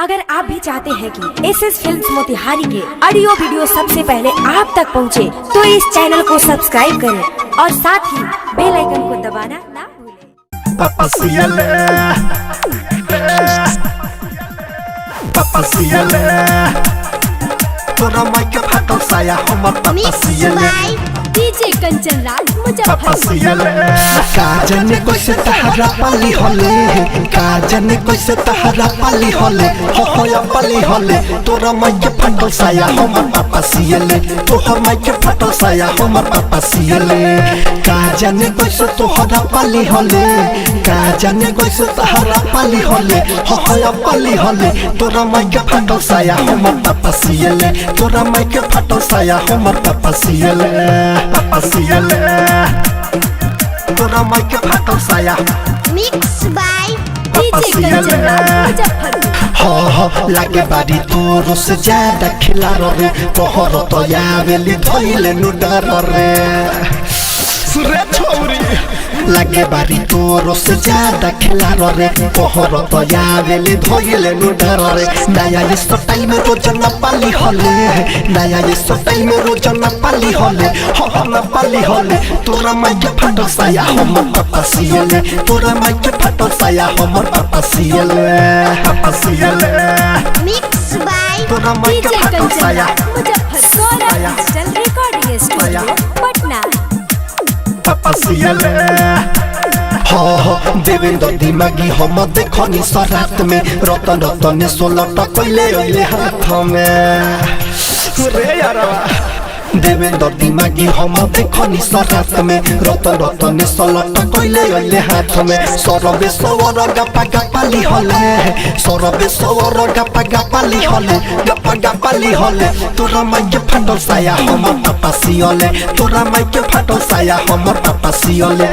अगर आप भी चाहते हैं कि एसएस फिल्म्स मोतिहारी के ऑडियो वीडियो सबसे पहले आप तक पहुंचे, तो इस चैनल को सब्सक्राइब करें और साथ ही बेल आइकन को दबाना ना भूलें। Papa Ciele तोरा माइक फाटल साया हमर पापा सियले डीजे कंचन राज पापा मुजफ्फरपुर। सियले का जाने कैसे तहरा पाली होले, का जाने कैसे तहरा पाली होले, हो या पाली होले तोरा माइक फाटल साया हमर पापा सियले, तोहर माइक फाटल साया हमर पापा सियले का जाने कैसे तोहरा पाली होले, का जाने कैसे तहरा पाली होले, हो या पाली होले तोरा माइक फाटल साया हमर पापा सियले, तोरा माइक फाटल साया हमर पापा सियले तोरा माइक फाटल साया Mixed by DJ Kanchan Raj Muzaffarpur. हो लागे बारी तोरो से ज्यादा खिला रे, तोहर तो यावेली धइले नु डर रे रे छोरी लागे बारी तोरो से ज्यादा खिला रे, तोहर तो यावेली धइले नु डर रे। नया ये स्टाइल में रोज न पाली होले, नया ये स्टाइल में रोज न पाली होले, हो न पाली होले तोरा माइक फाटल साया हमर पापा सियले, तोरा माइक फाटल साया हमर पापा सियले Mixed by तोरा माइक डीजे फाटल कंचन साया Raj Muzaffarpur. Digital recording studio Patna. पापा सियले हो देवेंद्र दिमागी हम देखनी सरात में, रतन रतन 16 टकले ओइले हाथ में रे यारवा देवेंद्र दिमागी हम देखनी सरात में, रतन रतन 16 टकले ओइले हाथ में। सरबे सवर गपा गपाली होले, सरबे सवर गपा गपाली होले, गपा गपाली होले तोरा माइक फाटल साया हमर पापा सियले, तोरा माइक फाटल साया हमर पापा सियले।